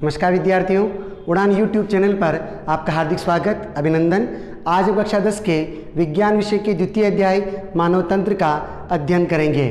नमस्कार विद्यार्थियों, उड़ान यूट्यूब चैनल पर आपका हार्दिक स्वागत, अभिनंदन। आज हम कक्षा 10 के विज्ञान विषय के द्वितीय अध्याय मानव तंत्र का अध्ययन करेंगे।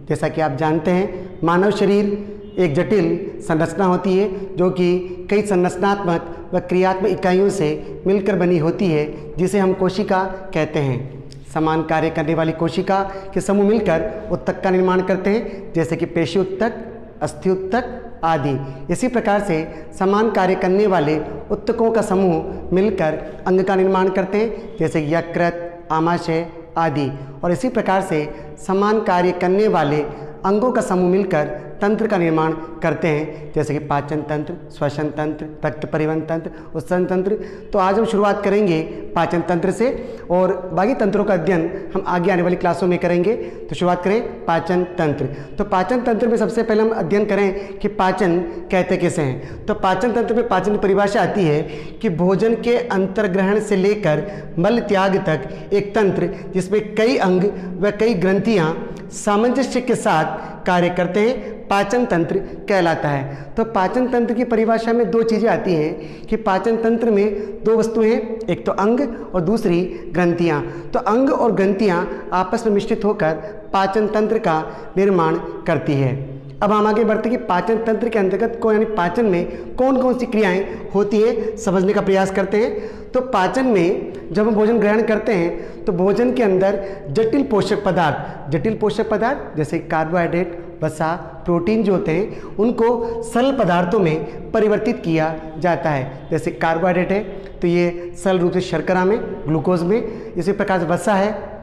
जैसा कि आप जानते हैं, मानव शरीर एक जटिल संरचना होती है जो कि कई संरचनात्मक व क्रियात्मक इकाइयों से मिलकर बनी होती है, जिसे हम कोशिका कहते हैं। समान कार्य करने वाली कोशिका के समूह मिलकर उत्तक का निर्माण करते हैं, जैसे कि पेशी उत्तक, अस्थि उत्तक आदि। इसी प्रकार से समान कार्य करने वाले उत्तकों का समूह मिलकर अंग का निर्माण करते हैं, जैसे कि यकृत, आमाशय आदि। और इसी प्रकार से समान कार्य करने वाले अंगों का समूह मिलकर तंत्र का निर्माण करते हैं, जैसे कि पाचन तंत्र, श्वसन तंत्र, रक्त परिवहन तंत्र, उत्सर्जन तंत्र। तो आज हम शुरुआत करेंगे पाचन तंत्र से और बाकी तंत्रों का अध्ययन हम आगे आने वाली क्लासों में करेंगे। तो शुरुआत करें पाचन तंत्र। तो पाचन तंत्र में सबसे पहले हम अध्ययन करें कि पाचन कहते किसे हैं। तो पाचन तंत्र में पाचन की परिभाषा आती है कि भोजन के अंतर्ग्रहण से लेकर मल त्याग तक एक तंत्र जिसमें कई अंग व कई ग्रंथियां सामंजस्य के साथ कार्य करते हैं, पाचन तंत्र कहलाता है। तो पाचन तंत्र की परिभाषा में दो चीज़ें आती हैं कि पाचन तंत्र में दो वस्तुएं हैं, एक तो अंग और दूसरी ग्रंथियां। तो अंग और ग्रंथियां आपस में मिश्रित होकर पाचन तंत्र का निर्माण करती है। अब हम आगे बढ़ते कि पाचन तंत्र के अंतर्गत यानी पाचन में कौन कौन सी क्रियाएं होती हैं समझने का प्रयास करते हैं। तो पाचन में जब हम भोजन ग्रहण करते हैं तो भोजन के अंदर जटिल पोषक पदार्थ जैसे कार्बोहाइड्रेट, वसा, प्रोटीन जो होते हैं उनको सरल पदार्थों में परिवर्तित किया जाता है। जैसे कार्बोहाइड्रेट है तो ये सरल रूप से शर्करा में, ग्लूकोज में, इसी प्रकार से वसा है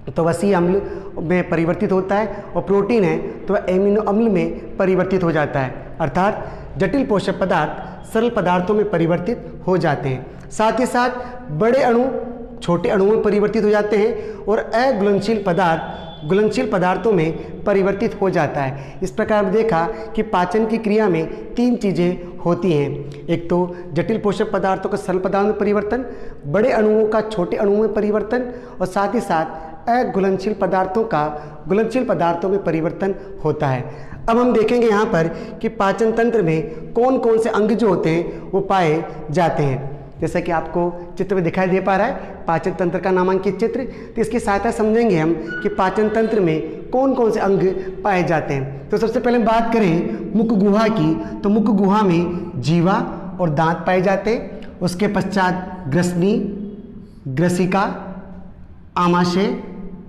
तो वसीय अम्ल में परिवर्तित होता है और प्रोटीन है तो एमिनो अम्ल में परिवर्तित हो जाता है। अर्थात जटिल पोषक पदार्थ सरल पदार्थों में परिवर्तित हो जाते हैं। साथ ही साथ बड़े अणु छोटे अणुओं में परिवर्तित हो जाते हैं और अघुलनशील पदार्थ घुलनशील पदार्थों में परिवर्तित हो जाता है। इस प्रकार देखा कि पाचन की क्रिया में तीन चीज़ें होती हैं, एक तो जटिल पोषक पदार्थों का सरल पदार्थों में परिवर्तन, बड़े अणुओं का छोटे अणुओं में परिवर्तन और साथ ही साथ अघुलनशील पदार्थों का घुलनशील पदार्थों में परिवर्तन होता है। अब हम देखेंगे यहाँ पर कि पाचन तंत्र में कौन कौन से अंग जो होते हैं वो पाए जाते हैं। जैसा कि आपको चित्र में दिखाई दे पा रहा है पाचन तंत्र का नामांकित चित्र, तो इसकी सहायता समझेंगे हम कि पाचन तंत्र में कौन कौन से अंग पाए जाते हैं। तो सबसे पहले हम बात करें मुख गुहा की, तो मुख गुहा में जीवा और दांत पाए जाते हैं। उसके पश्चात ग्रसनी, ग्रसिका, आमाशय,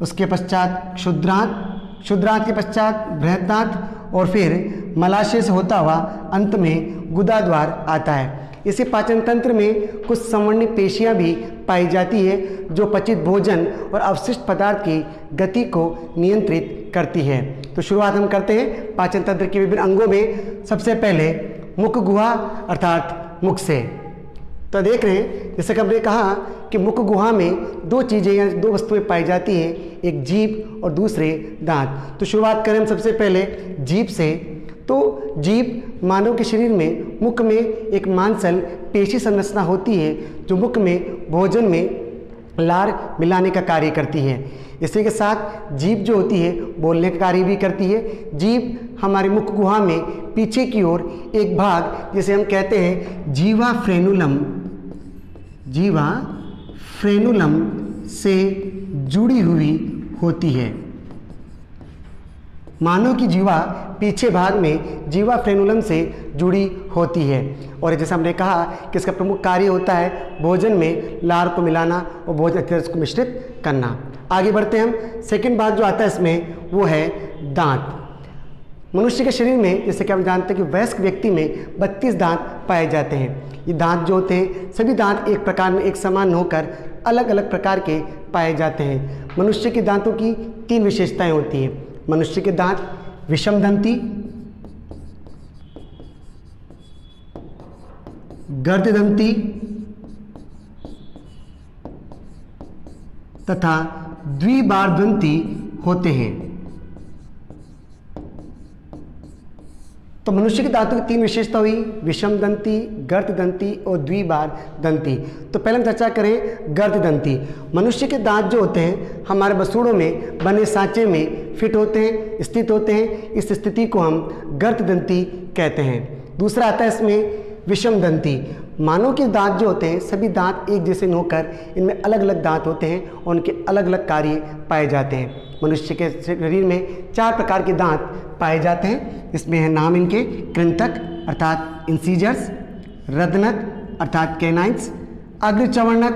उसके पश्चात क्षुद्रांत के पश्चात बृहदांत और फिर मलाशय से होता हुआ अंत में गुदाद्वार आता है। इसी पाचन तंत्र में कुछ संवर्णी पेशियां भी पाई जाती है जो पचित भोजन और अवशिष्ट पदार्थ की गति को नियंत्रित करती है। तो शुरुआत हम करते हैं पाचन तंत्र के विभिन्न अंगों में। सबसे पहले मुख गुहा अर्थात मुख से। तो देख रहे हैं जैसे कि हमने कहा कि मुख गुहा में दो चीज़ें या दो वस्तुएं पाई जाती हैं, एक जीभ और दूसरे दांत। तो शुरुआत करें हम सबसे पहले जीभ से। तो जीभ मानव के शरीर में मुख में एक मांसल पेशी संरचना होती है जो मुख में भोजन में लार मिलाने का कार्य करती है। इसी के साथ जीभ जो होती है बोलने का कार्य भी करती है। जीभ हमारे मुख गुहा में पीछे की ओर एक भाग जिसे हम कहते हैं जीवा फ्रेनुलम से जुड़ी हुई होती है। मानव की जीवा पीछे भाग में जीवा फ्रेनुलम से जुड़ी होती है और जैसे हमने कहा कि इसका प्रमुख कार्य होता है भोजन में लार को मिलाना और भोजन अच्छे से उसको मिश्रित करना। आगे बढ़ते हैं हम। सेकंड बात जो आता है इसमें वो है दांत। मनुष्य के शरीर में जैसे कि हम जानते हैं कि वयस्क व्यक्ति में 32 दांत पाए जाते हैं। ये दांत जो होते हैं सभी दांत एक प्रकार में एक समान होकर अलग अलग प्रकार के पाए जाते हैं। मनुष्य के दांतों की तीन विशेषताएं होती हैं। मनुष्य के दांत विषमदंती, गर्ददंती तथा द्विबारदंती होते हैं। तो मनुष्य के दांतों की तीन विशेषता हुई, विषमदंती, गर्ददंती और द्विबारदंती। तो पहले हम चर्चा करें गर्ददंती। मनुष्य के दांत जो होते हैं हमारे बसूड़ों में बने सांचे में फिट होते हैं, स्थित होते हैं। इस स्थिति को हम गर्ददंती कहते हैं। दूसरा आता है इसमें विषमदंती। मानव के दांत जो होते हैं सभी दांत एक जैसे न होकर इनमें अलग अलग दांत होते हैं और उनके अलग अलग कार्य पाए जाते हैं। मनुष्य के शरीर में 4 प्रकार के दांत पाए जाते हैं। इसमें है नाम इनके कृंतक अर्थात इंसीजर्स, रदनक अर्थात कैनाइन्स, अग्रचवर्णक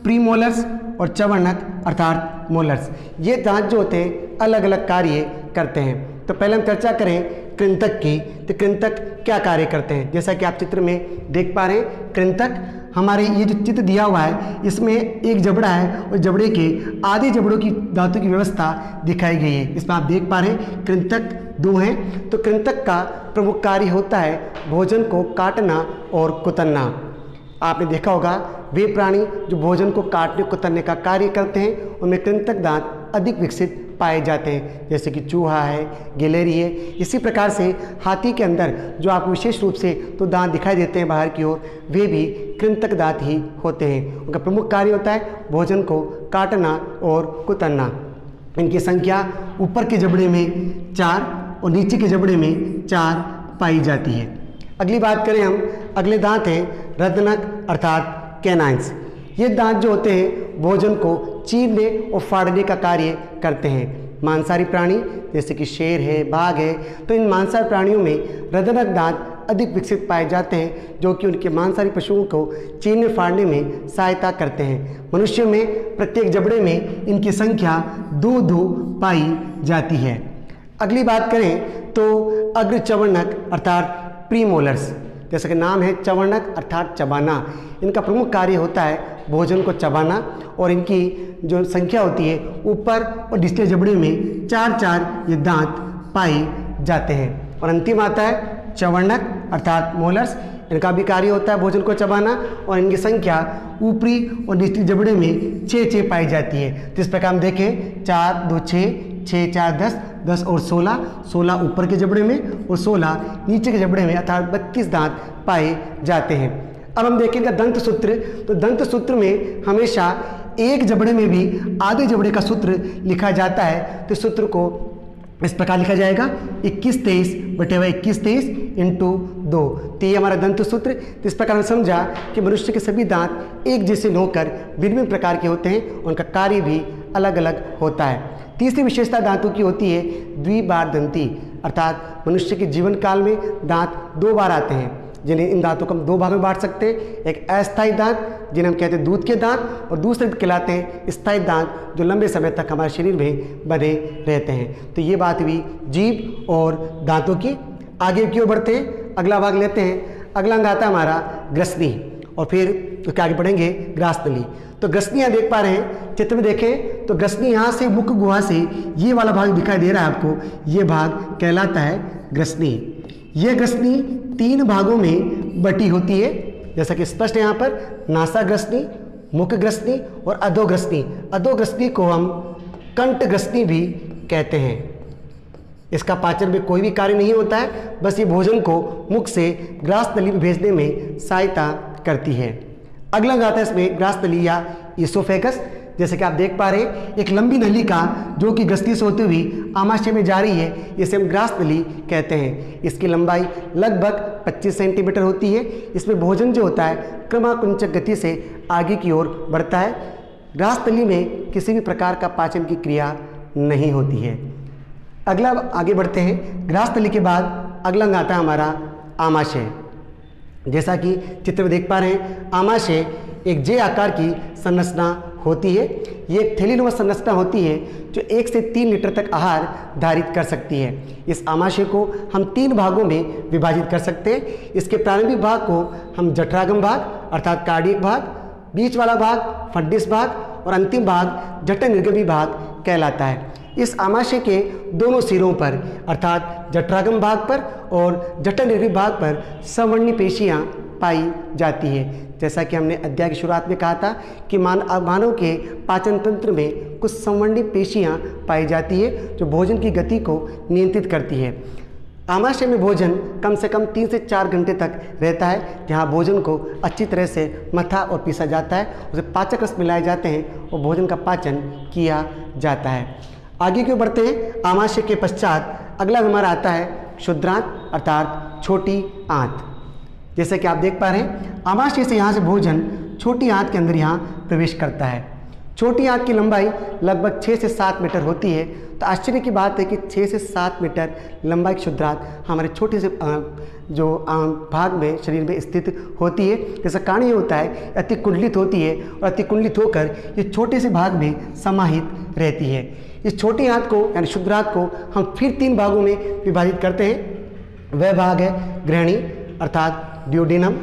प्रीमोलर्स और चवर्णक अर्थात मोलर्स। ये दांत जो होते हैं अलग अलग कार्य करते हैं। तो पहले हम चर्चा करें कृंतक की। तो कृंतक क्या कार्य करते हैं? जैसा कि आप चित्र में देख पा रहे हैं, कृंतक हमारे ये जो चित्र दिया हुआ है इसमें एक जबड़ा है और जबड़े के आधे जबड़ों की दांतों की व्यवस्था दिखाई गई है। इसमें आप देख पा रहे हैं कृंतक 2 हैं। तो कृंतक का प्रमुख कार्य होता है भोजन को काटना और कुतरना। आपने देखा होगा वे प्राणी जो भोजन को काटने कुतरने का कार्य करते हैं उनमें कृंतक दांत अधिक विकसित पाए जाते हैं, जैसे कि चूहा है, गिलहरी है। इसी प्रकार से हाथी के अंदर जो आपको विशेष रूप से तो दांत दिखाई देते हैं बाहर की ओर, वे भी कृंतक दांत ही होते हैं। उनका प्रमुख कार्य होता है भोजन को काटना और कुतरना। इनकी संख्या ऊपर के जबड़े में 4 और नीचे के जबड़े में 4 पाई जाती है। अगली बात करें हम, अगले दांत हैं रदनक अर्थात कैनाइन्स। ये दांत जो होते हैं भोजन को चीरने और फाड़ने का कार्य करते हैं। मांसाहारी प्राणी जैसे कि शेर है, बाघ है, तो इन मांसाहारी प्राणियों में रदनक दांत अधिक विकसित पाए जाते हैं जो कि उनके मांसाहारी पशुओं को चीरने फाड़ने में सहायता करते हैं। मनुष्य में प्रत्येक जबड़े में इनकी संख्या 2-2 पाई जाती है। अगली बात करें तो अग्रचवर्णक अर्थात प्रीमोलर्स, जैसा कि नाम है चवर्णक अर्थात चबाना। इनका प्रमुख कार्य होता है भोजन को चबाना और इनकी जो संख्या होती है ऊपर और निचले जबड़े में 4-4 ये दांत पाए जाते हैं। और अंतिम आता है चवर्णक अर्थात मोलर्स। इनका भी कार्य होता है भोजन को चबाना और इनकी संख्या ऊपरी और निचली जबड़े में 6-6 पाई जाती है। तो इस प्रकार हम देखें 4, 2, 6, 6, 4, 10, 10 और 16, 16 ऊपर के जबड़े में और 16 नीचे के जबड़े में अर्थात 32 दांत पाए जाते हैं। अब हम देखेंगे दंत सूत्र। तो दंत सूत्र में हमेशा एक जबड़े में भी आधे जबड़े का सूत्र लिखा जाता है। तो सूत्र को इस प्रकार लिखा जाएगा 21-23/21-23 × 2। तो ये हमारा दंत सूत्र। तो इस प्रकार हमने समझा कि मनुष्य के सभी दांत एक जैसे न होकर भिन्न भिन्न प्रकार के होते हैं, उनका कार्य भी अलग अलग होता है। तीसरी विशेषता दांतों की होती है द्विबार दंती, अर्थात मनुष्य के जीवन काल में दांत 2 बार आते हैं, जिन्हें इन दांतों को हम 2 भाग में बांट सकते हैं। एक अस्थायी दांत जिन्हें हम कहते हैं दूध के दांत, और दूसरे कहलाते हैं स्थायी दांत जो लंबे समय तक हमारे शरीर में बने रहते हैं। तो ये बात हुई जीभ और दांतों की। आगे की ओर बढ़ते हैं, अगला भाग लेते हैं। अगला अंग आता है हमारा ग्रसनी और फिर तो आगे बढ़ेंगे ग्रासनली। तो ग्रसनी यहाँ देख पा रहे हैं, चित्र में देखें तो ग्रसनी यहाँ से मुख गुहा से ये वाला भाग दिखाई दे रहा है आपको, ये भाग कहलाता है ग्रसनी। यह ग्रसनी 3 भागों में बटी होती है, जैसा कि स्पष्ट है यहाँ पर नासा ग्रसनी, मुख ग्रसनी और अधोग्रसनी। अधोग्रसनी को हम कंठ ग्रसनी भी कहते हैं। इसका पाचन में कोई भी कार्य नहीं होता है, बस ये भोजन को मुख से ग्रासनली में भेजने में सहायता करती है। अगला आता है इसमें ग्रासनली या इसोफेगस। जैसे कि आप देख पा रहे हैं एक लंबी नलिका जो कि ग्रसनी से होती हुई आमाशय में जा रही है, इसे हम ग्रासनली कहते हैं। इसकी लंबाई लगभग 25 सेंटीमीटर होती है। इसमें भोजन जो होता है क्रमाकुंचक गति से आगे की ओर बढ़ता है। ग्रासनली में किसी भी प्रकार का पाचन की क्रिया नहीं होती है। अगला आगे बढ़ते हैं, ग्रासनली के बाद अगला अंग आता है हमारा आमाशय। जैसा कि चित्र में देख पा रहे हैं आमाशय एक जे आकार की संरचना होती है। ये एक थैलीनुमा संरचना होती है जो 1 से 3 लीटर तक आहार धारित कर सकती है। इस आमाशय को हम 3 भागों में विभाजित कर सकते हैं। इसके प्रारंभिक भाग को हम जठरागम भाग अर्थात कार्डियक भाग, बीच वाला भाग फंडिस भाग और अंतिम भाग जठरनिर्गमी भाग कहलाता है। इस आमाशय के दोनों सिरों पर अर्थात जठरागम भाग पर और जठरनिर्गमी भाग पर संवर्णी पेशियां पाई जाती है। जैसा कि हमने अध्याय की शुरुआत में कहा था कि मानव के पाचन तंत्र में कुछ संवर्णी पेशियां पाई जाती है जो भोजन की गति को नियंत्रित करती है। आमाशय में भोजन कम से कम 3 से 4 घंटे तक रहता है, जहाँ भोजन को अच्छी तरह से मथा और पीसा जाता है, उसे पाचक रस मिलाए जाते हैं और भोजन का पाचन किया जाता है। आगे क्यों बढ़ते हैं, आमाशय के पश्चात अगला हमारा आता है क्षुद्रांत अर्थात छोटी आंत। जैसे कि आप देख पा रहे हैं, आमाशय से यहाँ से भोजन छोटी आंत के अंदर यहाँ प्रवेश करता है। छोटी आंत की लंबाई लगभग 6 से 7 मीटर होती है। तो आश्चर्य की बात है कि 6 से 7 मीटर लंबाई की क्षुद्रांत हमारे छोटे से भाग में शरीर में स्थित होती है। जैसा कारण ये होता है अति कुंडलित होती है और अति कुंडलित होकर ये छोटे से भाग में समाहित रहती है। इस छोटी आंत को यानी क्षुद्रांत को हम फिर 3 भागों में विभाजित करते हैं। वह भाग है ग्रहणी अर्थात ड्यूडेनम,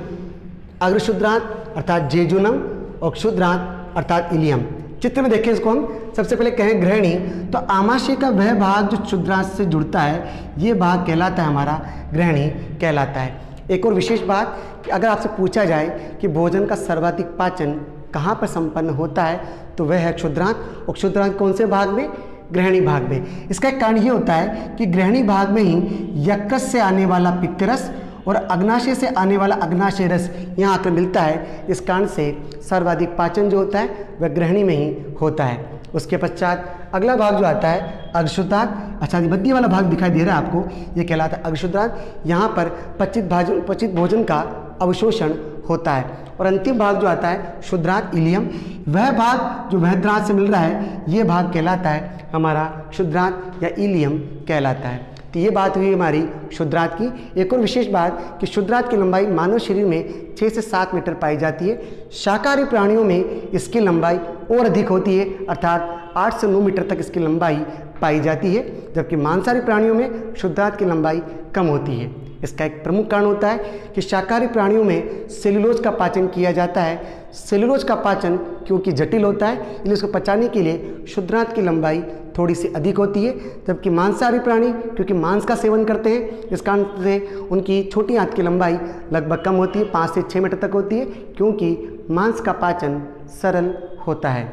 अग्र क्षुद्रांत अर्थात जेजुनम और क्षुद्रांत अर्थात इलियम। चित्र में देखें इसको हम। सबसे पहले कहें ग्रहणी, तो आमाशय का वह भाग जो क्षुद्रांत से जुड़ता है ये भाग कहलाता है हमारा ग्रहणी कहलाता है। एक और विशेष बात कि अगर आपसे पूछा जाए कि भोजन का सर्वाधिक पाचन कहाँ पर संपन्न होता है तो वह है क्षुद्रांत। और क्षुद्रांत कौन से भाग में? ग्रहणी भाग में। इसका एक कारण ये होता है कि ग्रहणी भाग में ही यकृत से आने वाला पित्तरस और अग्नाशय से आने वाला अग्नाशय रस यहाँ आकर मिलता है। इस कारण से सर्वाधिक पाचन जो होता है वह ग्रहणी में ही होता है। उसके पश्चात अगला भाग जो आता है अग्रक्षुद्रांत। अच्छा, मध्य वाला भाग दिखाई दे रहा है आपको, ये कहलाता है अग्रक्षुद्रांत। यहाँ पर पचित भोजन का अवशोषण होता है। और अंतिम भाग जो आता है क्षुद्रांत इलियम, वह भाग जो बृहद्रांत से मिल रहा है ये भाग कहलाता है हमारा क्षुद्रांत या इलियम कहलाता है। तो ये बात हुई हमारी क्षुद्रांत की। एक और विशेष बात कि क्षुद्रांत की लंबाई मानव शरीर में 6 से 7 मीटर पाई जाती है। शाकाहारी प्राणियों में इसकी लंबाई और अधिक होती है अर्थात 8 से 9 मीटर तक इसकी लंबाई पाई जाती है, जबकि मांसाहारी प्राणियों में क्षुद्रांत की लंबाई कम होती है। इसका एक प्रमुख कारण होता है कि शाकाहारी प्राणियों में सेलुलोज का पाचन किया जाता है। सेलुलोज का पाचन क्योंकि जटिल होता है इसलिए इसको पचाने के लिए क्षुद्रांत की लंबाई थोड़ी सी अधिक होती है, जबकि मांसाहारी प्राणी क्योंकि मांस का सेवन करते हैं इस कारण से उनकी छोटी आंत की लंबाई लगभग कम होती है, 5 से 6 मीटर तक होती है, क्योंकि मांस का पाचन सरल होता है।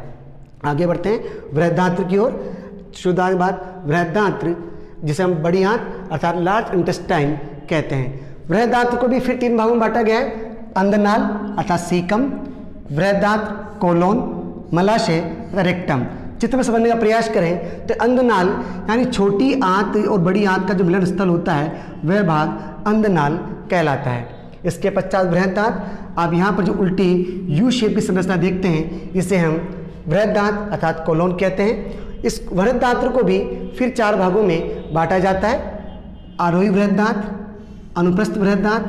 आगे बढ़ते हैं बृहदांत्र की ओर। क्षुद्रांत के बाद बृहदांत्र जिसे हम बड़ी आंत अर्थात लार्ज इंटेस्टाइन कहते हैं। बृहदांत्र को भी फिर 3 भागों में बांटा गया है। अंधनाल अर्थात सीकम, बृहदांत्र कोलोन, मलाशय रेक्टम। चित्र में समझने का प्रयास करें तो अंधनाल यानी छोटी आंत और बड़ी आंत का जो मिलन स्थल होता है वह भाग अंधनाल कहलाता है। इसके पश्चात बृहदांत। आप यहाँ पर जो उल्टी यू शेप की संरचना देखते हैं इसे हम बृहदांत अर्थात कोलोन कहते हैं। इस बृहदांत्र को भी फिर 4 भागों में बांटा जाता है। आरोही बृहदांत, अनुप्रस्थ बृहदांत,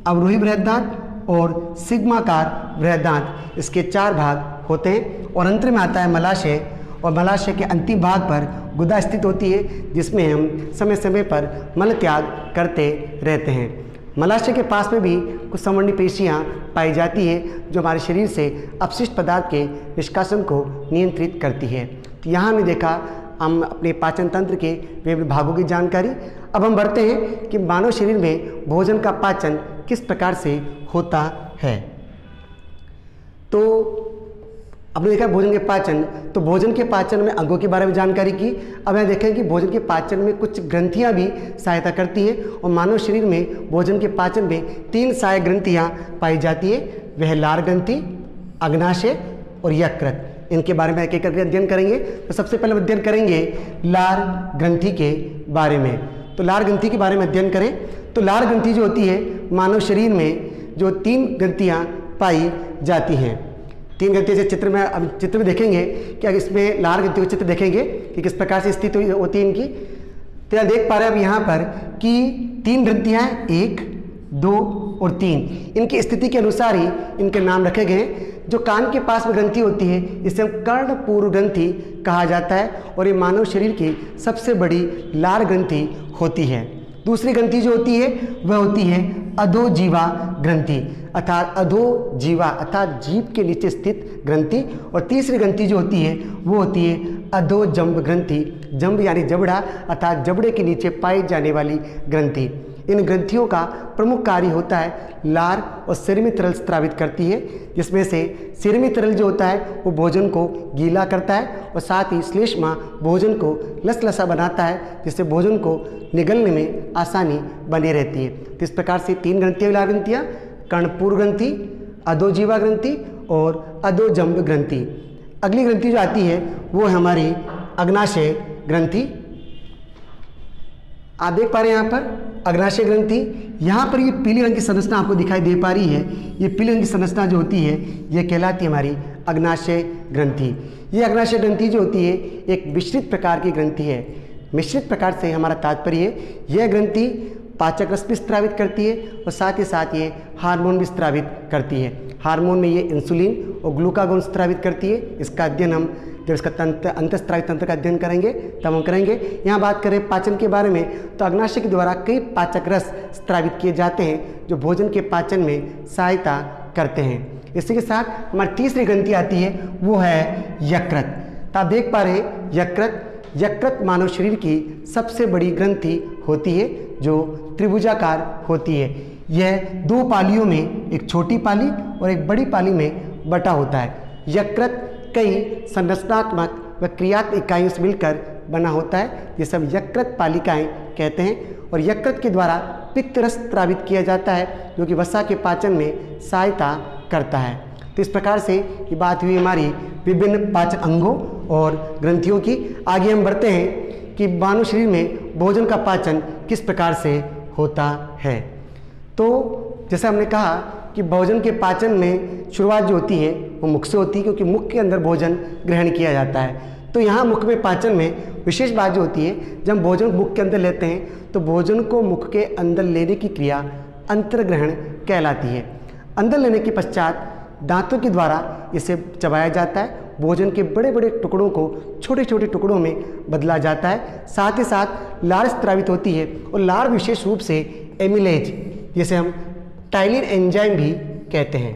अवरोही बृहदांत और सिग्माकार बृहदांत। इसके 4 भाग होते हैं। और अंत में आता है मलाशय। और मलाशय के अंतिम भाग पर गुदा स्थित होती है जिसमें हम समय समय पर मल त्याग करते रहते हैं। मलाशय के पास में भी कुछ संवर्णी पेशियाँ पाई जाती है जो हमारे शरीर से अपशिष्ट पदार्थ के निष्कासन को नियंत्रित करती है। तो यहाँ हमने देखा हम अपने पाचन तंत्र के विभिन्न भागों की जानकारी। अब हम बढ़ते हैं कि मानव शरीर में भोजन का पाचन किस प्रकार से होता है। तो आपने देखा भोजन के पाचन, तो भोजन के पाचन में अंगों के बारे में जानकारी की। अब यहाँ देखें कि भोजन के पाचन में कुछ ग्रंथियाँ भी सहायता करती हैं और मानव शरीर में भोजन के पाचन में 3 सहायक ग्रंथियाँ पाई जाती है। वह लार ग्रंथि, अग्नाशय और यकृत। इनके बारे में एक एक करके अध्ययन करेंगे। तो सबसे पहले अध्ययन करेंगे लार ग्रंथि के बारे में। तो लार ग्रंथि के बारे में अध्ययन करें तो लार ग्रंथि जो होती है मानव शरीर में जो 3 ग्रंथियाँ पाई जाती हैं। 3 ग्रंथियाँ से चित्र में देखेंगे कि अगर इसमें लार ग्रंथि का चित्र देखेंगे कि किस प्रकार से स्थित होती है इनकी। तो यहाँ देख पा रहे हैं अब यहाँ पर कि 3 ग्रंथियाँ हैं, 1, 2 और 3। इनकी स्थिति के अनुसार ही इनके नाम रखे गए। जो कान के पास में ग्रंथि होती है इसे हम कर्णपूर्व ग्रंथि कहा जाता है और ये मानव शरीर की सबसे बड़ी लार ग्रंथि होती है। दूसरी ग्रंथि जो होती है वह होती है अधोजीवा ग्रंथि अर्थात अधोजीवा अर्थात जीभ के नीचे स्थित ग्रंथि। और तीसरी ग्रंथि जो होती है वो होती है अधोजंब ग्रंथि। जंब यानी जबड़ा अर्थात जबड़े के नीचे पाई जाने वाली ग्रंथि। इन ग्रंथियों का प्रमुख कार्य होता है लार और सिरमी तरल स्रावित करती है, जिसमें से सिरमी तरल जो होता है वो भोजन को गीला करता है और साथ ही श्लेष्मा भोजन को लसलसा बनाता है जिससे भोजन को निगलने में आसानी बनी रहती है। तो इस प्रकार से 3 ग्रंथियाँ लार ग्रंथियाँ, कर्णपूर्व ग्रंथि, अधोजीवा ग्रंथि और अधोजंब ग्रंथि। अगली ग्रंथि जो आती है वो है हमारी अग्नाशय ग्रंथि। आप देख पा रहे हैं यहाँ पर अग्नाशय ग्रंथि। यहाँ पर ये पीले रंग की संरचना आपको दिखाई दे पा रही है, ये पीले रंग की संरचना जो होती है ये कहलाती है हमारी अग्नाशय ग्रंथि। ये अग्नाशय ग्रंथि जो होती है एक मिश्रित प्रकार की ग्रंथि है। मिश्रित प्रकार से हमारा तात्पर्य है यह ग्रंथि पाचक रस भी स्त्रावित करती है और साथ ही साथ ये हार्मोन भी स्त्रावित करती है। हार्मोन में ये इंसुलिन और ग्लूकागोन स्त्रावित करती है। इसका अध्ययन हम जब इसका अंतःस्रावी तंत्र का अध्ययन करेंगे तब हम करेंगे। यहाँ बात करें पाचन के बारे में तो अग्नाशय के द्वारा कई पाचक रस स्त्रावित किए जाते हैं जो भोजन के पाचन में सहायता करते हैं। इसी के साथ हमारी तीसरी ग्रंथि आती है वो है यकृत। तो आप देख पा रहे हैं यकृत मानव शरीर की सबसे बड़ी ग्रंथि होती है जो त्रिभुजाकार होती है। यह दो पालियों में, एक छोटी पाली और एक बड़ी पाली में बटा होता है। यकृत कई संरचनात्मक व क्रियात्मक इकाइयों से मिलकर बना होता है। ये सब यकृत पालिकाएं कहते हैं और यकृत के द्वारा पित्त रस स्रावित किया जाता है जो कि वसा के पाचन में सहायता करता है। तो इस प्रकार से ये बात हुई हमारी विभिन्न पाचन अंगों और ग्रंथियों की। आगे हम बढ़ते हैं कि मानव शरीर में भोजन का पाचन किस प्रकार से होता है। तो जैसे हमने कहा कि भोजन के पाचन में शुरुआत जो होती है वो मुख से होती है क्योंकि मुख के अंदर भोजन ग्रहण किया जाता है। तो यहाँ मुख में पाचन में विशेष बात जो होती है जब भोजन मुख के अंदर लेते हैं तो भोजन को मुख के अंदर लेने की क्रिया अंतर्ग्रहण कहलाती है। अंदर लेने के पश्चात दांतों के द्वारा इसे चबाया जाता है। भोजन के बड़े बड़े टुकड़ों को छोटे छोटे टुकड़ों में बदला जाता है। साथ ही साथ लार स्त्रावित होती है और लार विशेष रूप से एमिलेज जिसे हम टाइलिन एंजाइम भी कहते हैं।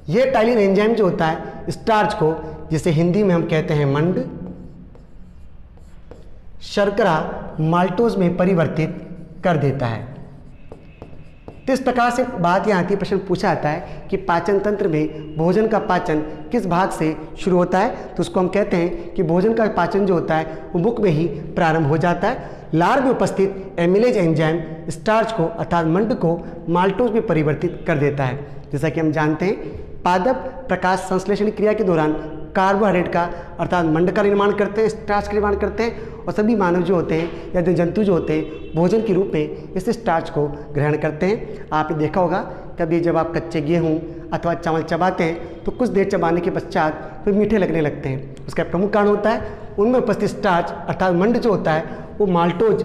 यह टाइलिन एंजाइम जो होता है स्टार्च को, जिसे हिंदी में हम कहते हैं मंड, शर्करा माल्टोज में परिवर्तित कर देता है। तो इस प्रकार से बात यहाँ आती है, प्रश्न पूछा जाता है कि पाचन तंत्र में भोजन का पाचन किस भाग से शुरू होता है। तो उसको हम कहते हैं कि भोजन का पाचन जो होता है वो मुख में ही प्रारंभ हो जाता है। लार में उपस्थित एमिलेज एंजाइम स्टार्च को अर्थात मंड को माल्टोज में परिवर्तित कर देता है। जैसा कि हम जानते हैं पादप प्रकाश संश्लेषण क्रिया के दौरान कार्बोहाइड्रेट का अर्थात मंड का निर्माण करते हैं, स्टार्च का निर्माण करते हैं और सभी मानव जो होते हैं या जंतु जो होते हैं भोजन के रूप में इस स्टार्च को ग्रहण करते हैं। आपने देखा होगा कभी जब आप कच्चे गेहूँ अथवा चावल चबाते हैं तो कुछ देर चबाने के पश्चात फिर मीठे लगने लगते हैं। उसका प्रमुख कारण होता है उनमें उपस्थित स्टार्च अर्थात मंड जो होता है वो माल्टोज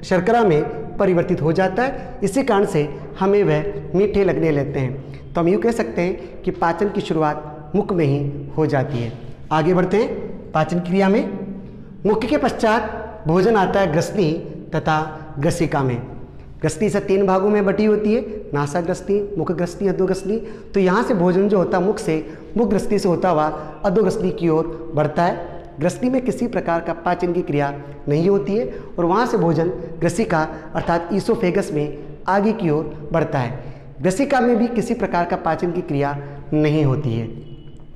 शर्करा में परिवर्तित हो जाता है। इसी कारण से हमें वह मीठे लगने लगते हैं। तो हम यूँ कह सकते हैं कि पाचन की शुरुआत मुख में ही हो जाती है। आगे बढ़ते हैं पाचन क्रिया में। मुख के पश्चात भोजन आता है ग्रसनी तथा ग्रसिका में। ग्रसनी से 3 भागों में बटी होती है, नासा ग्रसनी, मुख ग्रसनी, अधोग्रसनी। तो यहाँ से भोजन जो होता है मुख ग्रसनी से होता हुआ अधोग्रसनी की ओर बढ़ता है। ग्रसनी में किसी प्रकार का पाचन की क्रिया नहीं होती है और वहाँ से भोजन ग्रसिका अर्थात ईसोफेगस में आगे की ओर बढ़ता है। ग्रसिका में भी किसी प्रकार का पाचन की क्रिया नहीं होती है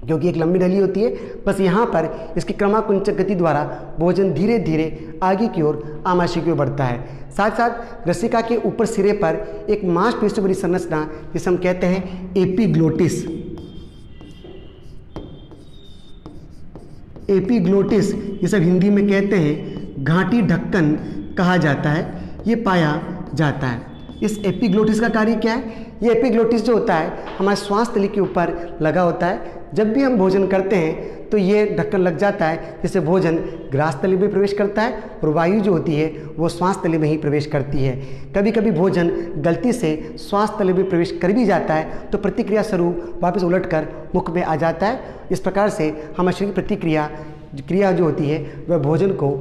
क्योंकि एक लंबी नली होती है। बस यहाँ पर इसकी क्रमाकुंचक गति द्वारा भोजन धीरे धीरे आगे की ओर आमाशय की ओर बढ़ता है। साथ साथ ग्रसिका के ऊपर सिरे पर एक मांसपेशियों वाली संरचना जिसे हम कहते हैं एपिग्लोटिस, एपिग्लोटिस जिसे हिंदी में कहते हैं घाटी ढक्कन कहा जाता है, ये पाया जाता है। इस एपिग्लोटिस का कार्य क्या है? ये एपिग्लोटिस जो होता है हमारे श्वास नली के ऊपर लगा होता है। जब भी हम भोजन करते हैं तो ये ढक्कन लग जाता है जिससे भोजन ग्रास नली में प्रवेश करता है और वायु जो होती है वो श्वास नली में ही प्रवेश करती है। कभी कभी भोजन गलती से श्वास नली में प्रवेश कर भी जाता है तो प्रतिक्रिया स्वरूप वापस उलटकर मुख में आ जाता है। इस प्रकार से हमारे शरीर की क्रिया जो होती है वह भोजन को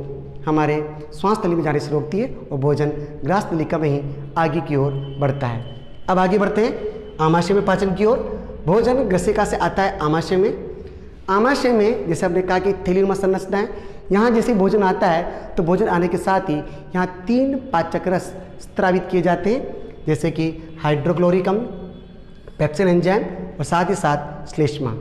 हमारे श्वास नली में जाने से रोकती है और भोजन ग्रास नलिका में ही आगे की ओर बढ़ता है। अब आगे बढ़ते हैं आमाशय में पाचन की ओर। भोजन ग्रसिका से आता है आमाशय में। आमाशय में जैसे हमने कहा कि थैलीनुमा संरचना है। यहाँ जैसे भोजन आता है तो भोजन आने के साथ ही यहाँ 3 पाचक रस स्त्रावित किए जाते हैं जैसे कि हाइड्रोक्लोरिक अम्ल, पेप्सिन एंजाइम और साथ ही साथ श्लेष्मा।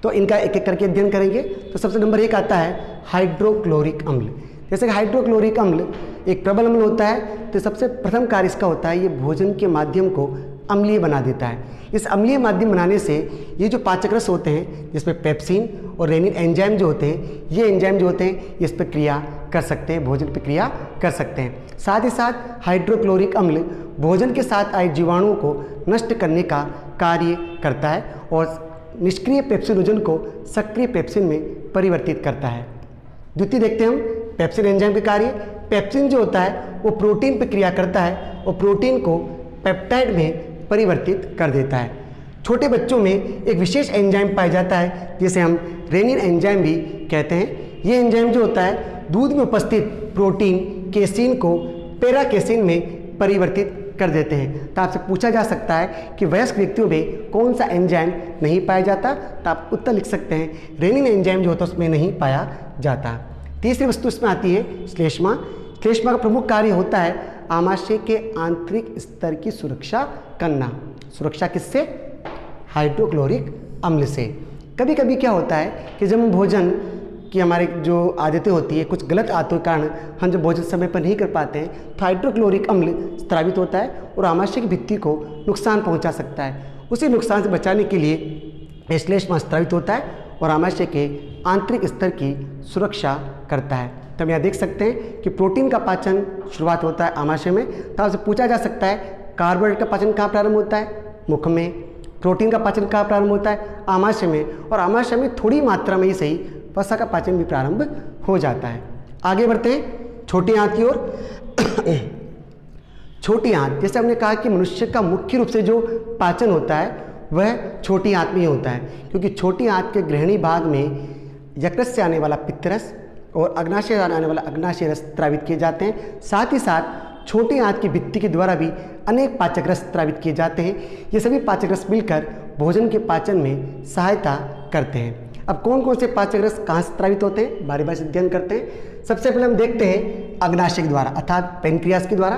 तो इनका एक एक करके अध्ययन करेंगे। तो सबसे नंबर 1 आता है हाइड्रोक्लोरिक अम्ल। जैसे कि हाइड्रोक्लोरिक अम्ल एक प्रबल अम्ल होता है तो सबसे प्रथम कार्य इसका होता है ये भोजन के माध्यम को अम्लीय बना देता है। इस अम्लीय माध्यम बनाने से ये जो पाचक रस होते हैं जिसमें पेप्सिन और रेनिन एंजाइम जो होते हैं ये एंजाइम जो होते हैं इस पर क्रिया कर सकते हैं, भोजन प्रक्रिया कर सकते हैं। साथ ही साथ हाइड्रोक्लोरिक अम्ल भोजन के साथ आए जीवाणुओं को नष्ट करने का कार्य करता है और निष्क्रिय पेप्सिनोजन को सक्रिय पेप्सिन में परिवर्तित करता है। द्वितीय देखते हैं हम पेप्सिन एंजाइम के कार्य। पेप्सिन जो होता है वो प्रोटीन पर क्रिया करता है और प्रोटीन को पेप्टाइड में परिवर्तित कर देता है। छोटे बच्चों में एक विशेष एंजाइम पाया जाता है जिसे हम रेनिन एंजाइम भी कहते हैं। ये एंजाइम जो होता है दूध में उपस्थित प्रोटीन केसिन को पैरा केसिन में परिवर्तित कर देते हैं। तो आपसे पूछा जा सकता है कि वयस्क व्यक्तियों में कौन सा एंजाइम नहीं पाया जाता, तो आप उत्तर लिख सकते हैं रेनिन एंजाइम जो होता है उसमें नहीं पाया जाता। तीसरी वस्तु इसमें आती है श्लेष्मा। श्लेष्मा का प्रमुख कार्य होता है आमाशय के आंतरिक स्तर की सुरक्षा करना। सुरक्षा किससे? हाइड्रोक्लोरिक अम्ल से। कभी कभी क्या होता है कि जब हम भोजन की हमारे जो आदतें होती है, कुछ गलत आदतों के कारण हम जब भोजन समय पर नहीं कर पाते हैं तो हाइड्रोक्लोरिक अम्ल स्रावित होता है और आमाशय की भित्ति को नुकसान पहुंचा सकता है। उसी नुकसान से बचाने के लिए श्लेष्मा स्रावित होता है और आमाशय के आंतरिक स्तर की सुरक्षा करता है। तो हम यहाँ देख सकते हैं कि प्रोटीन का पाचन शुरुआत होता है आमाशय में। तो आपसे पूछा जा सकता है कार्बोहाइड्रेट का पाचन कहाँ प्रारंभ होता है? मुख में। प्रोटीन का पाचन कहाँ प्रारंभ होता है? आमाशय में। और आमाशय में थोड़ी मात्रा में ही सही वसा का पाचन भी प्रारंभ हो जाता है। आगे बढ़ते हैं छोटी आंत की ओर। छोटी आंत, जैसे हमने कहा कि मनुष्य का मुख्य रूप से जो पाचन होता है वह छोटी आंत में ही होता है, क्योंकि छोटी आंत के गृहिणी भाग में यकृत से आने वाला पित्तरस और अग्नाशय से आने वाला अग्नाशय रस स्रावित किए जाते हैं। साथ ही साथ छोटी आंत की भित्ति के द्वारा भी अनेक पाचक रस स्रावित किए जाते हैं। ये सभी पाचक रस मिलकर भोजन के पाचन में सहायता करते हैं। अब कौन कौन से पाचक रस कहाँ से स्रावित होते हैं, बारी बारी से अध्ययन करते हैं। सबसे पहले हम देखते हैं अग्नाशय के द्वारा अर्थात पेनक्रियास के द्वारा।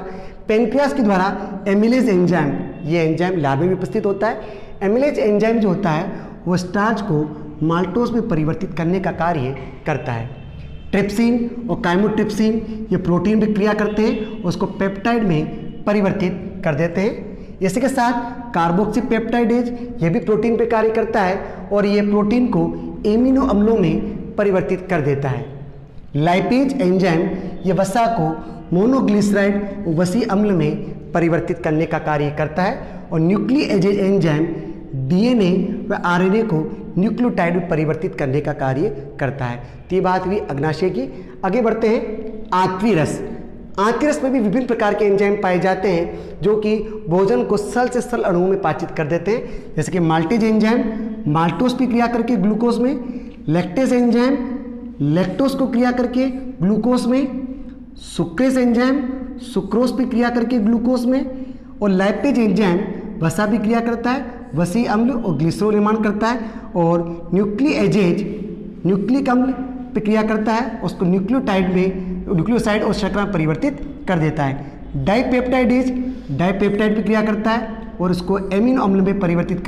पेनक्रियास के द्वारा एमिलेज एंजाइम, ये एंजाइम लार्वे में उपस्थित होता है। एमिलेज एंजाइम जो होता है वो स्टार्च को माल्टोज में परिवर्तित करने का कार्य करता है। ट्रिप्सिन और काइमोट्रिप्सिन ये प्रोटीन में क्रिया करते हैं, उसको पेप्टाइड में परिवर्तित कर देते हैं। इसी के साथ कार्बोक्सी पेप्टाइडेज ये भी प्रोटीन पे कार्य करता है और ये प्रोटीन को एमिनो अम्लों में परिवर्तित कर देता है। लाइपेज एंजाइम ये वसा को मोनोग्लिसराइड वसी अम्ल में परिवर्तित करने का कार्य करता है और न्यूक्लिएजेज एंजाइम डीएनए व आरएनए को न्यूक्लियोटाइड में परिवर्तित करने का कार्य करता है। तो ये बात हुई अग्नाशय की। आगे बढ़ते हैं आंतरी रस। आंतरी रस में भी विभिन्न प्रकार के एंजाइम पाए जाते हैं जो कि भोजन को सल से सल अणुओं में पाचित कर देते हैं, जैसे कि माल्टेज एंजाइम माल्टोज की क्रिया करके ग्लूकोज में, लैक्टेज एंजाइम लैक्टोज को क्रिया करके ग्लूकोज में, सुक्रेज एंजाइम सुक्रोज की क्रिया करके ग्लूकोज में, और लाइपेज एंजाइम वसा भी क्रिया करता है, वसी अम्ल और ग्लिसरॉल निर्माण करता है, और न्यूक्लिएजेज न्यूक्लिक अम्ल पे क्रिया करता है, उसको न्यूक्लियोसाइड और शर्करा में परिवर्तित कर देता है। डाइपेप्टाइडेज डाइपेप्टाइड पे क्रिया करता है और उसको एमिनो अम्ल में परिवर्तित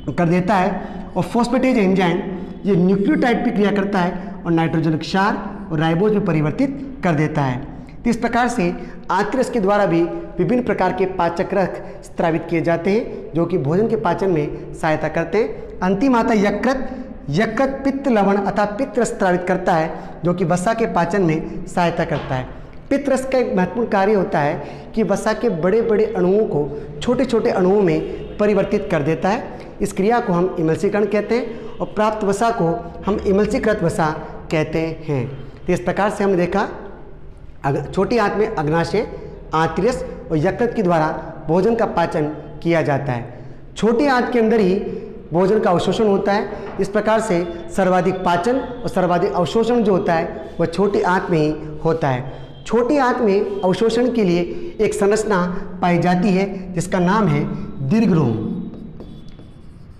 कर देता है। और फॉस्फेटेज एंजाइम ये न्यूक्लियोटाइड पे क्रिया करता है और नाइट्रोजन क्षार और राइबोज में परिवर्तित कर देता है। तो इस प्रकार से आंतरी रस के द्वारा भी विभिन्न प्रकार के पाचक रस स्रावित किए जाते हैं जो कि भोजन के पाचन में सहायता करते हैं। अंतिम आता है यकृत पित्त लवण अर्थात पित्त रस स्रावित करता है जो कि वसा के पाचन में सहायता करता है। पित्त रस का एक महत्वपूर्ण कार्य होता है कि वसा के बड़े बड़े अणुओं को छोटे छोटे अणुओं में परिवर्तित कर देता है। इस क्रिया को हम इमल्सीकरण कहते हैं और प्राप्त वसा को हम इमल्सीकृत वसा कहते हैं। तो इस प्रकार से हमने देखा छोटी आंत में अग्नाशय, आंतरी रस और यकृत के द्वारा भोजन का पाचन किया जाता है। छोटी आंत के अंदर ही भोजन का अवशोषण होता है। इस प्रकार से सर्वाधिक पाचन और सर्वाधिक अवशोषण जो होता है वह छोटी आंत में ही होता है। छोटी आंत में अवशोषण के लिए एक संरचना पाई जाती है जिसका नाम है दीर्घरोम।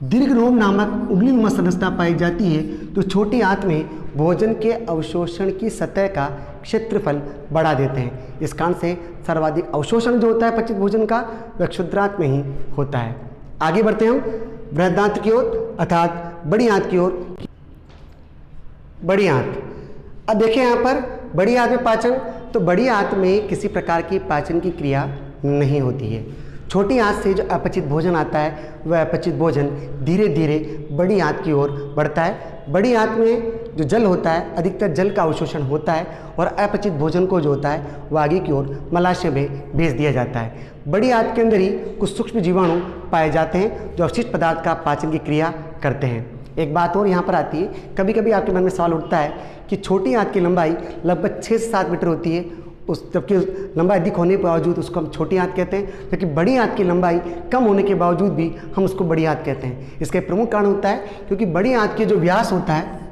दीर्घरोम नामक उंगलीनुमा संरचना पाई जाती है तो छोटी आंत में भोजन के अवशोषण की सतह का क्षेत्रफल बढ़ा देते हैं। इस कारण से सर्वाधिक अवशोषण जो होता है पचित भोजन का वह क्षुद्रांत में ही होता है। आगे बढ़ते हैं हम बृहदांत्र की ओर अर्थात बड़ी आंत की ओर। बड़ी आंत, अब देखें यहाँ पर बड़ी आंत में पाचन, तो बड़ी आंत में किसी प्रकार की पाचन की क्रिया नहीं होती है। छोटी आंत से जो अपचित भोजन आता है वह अपचित भोजन धीरे धीरे बड़ी आंत की ओर बढ़ता है। बड़ी आंत में जो जल होता है, अधिकतर जल का अवशोषण होता है और अपचित भोजन को जो होता है वह आगे की ओर मलाशय में भेज दिया जाता है। बड़ी आंत के अंदर ही कुछ सूक्ष्म जीवाणु पाए जाते हैं जो अवशिष्ट पदार्थ का पाचन की क्रिया करते हैं। एक बात और यहाँ पर आती है, कभी कभी आपके मन में सवाल उठता है कि छोटी आंत की लंबाई लगभग 6 से 7 मीटर होती है, उस जबकि लंबाई अधिक होने के बावजूद उसको हम छोटी आंत कहते हैं, जबकि बड़ी आंत की लंबाई कम होने के बावजूद भी हम उसको बड़ी आंत कहते हैं। इसका प्रमुख कारण होता है क्योंकि बड़ी आंत के जो व्यास होता है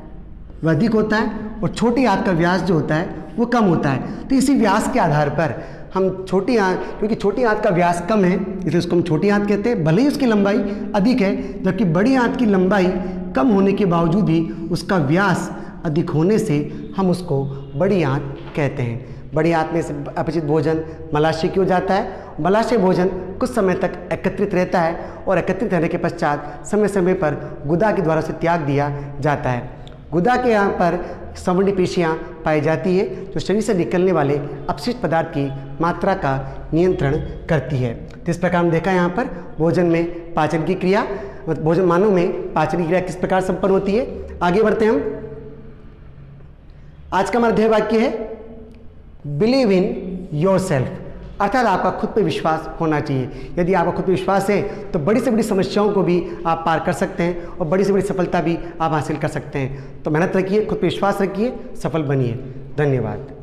वह अधिक होता है और छोटी आंत का व्यास जो होता है वो कम होता है। तो इसी व्यास के आधार पर हम छोटी आंत, क्योंकि छोटी आंत का व्यास कम है इसलिए उसको हम छोटी आंत कहते हैं, भले ही उसकी लंबाई अधिक है, जबकि बड़ी आंत की लंबाई कम होने के बावजूद भी उसका व्यास अधिक होने से हम उसको बड़ी आंत कहते हैं। बड़ी आंत में से अपचित भोजन मलाशय की ओर जाता है। मलाशय भोजन कुछ समय तक एकत्रित रहता है और एकत्रित रहने के पश्चात समय समय पर गुदा के द्वारा उसे त्याग दिया जाता है। गुदा के यहाँ पर संवहनी पेशियाँ पाई जाती है जो शरीर से निकलने वाले अपशिष्ट पदार्थ की मात्रा का नियंत्रण करती है। तो इस प्रकार हम देखा यहाँ पर भोजन में पाचन की क्रिया, भोजन मानव में पाचन की क्रिया किस प्रकार संपन्न होती है। आगे बढ़ते हैं हम। आज का हमारा ध्येय वाक्य है बिलीव इन योर सेल्फ, अर्थात आपका खुद पे विश्वास होना चाहिए। यदि आपका खुद पे विश्वास है तो बड़ी से बड़ी समस्याओं को भी आप पार कर सकते हैं और बड़ी से बड़ी सफलता भी आप हासिल कर सकते हैं। तो मेहनत रखिए, खुद पे विश्वास रखिए, सफल बनिए। धन्यवाद।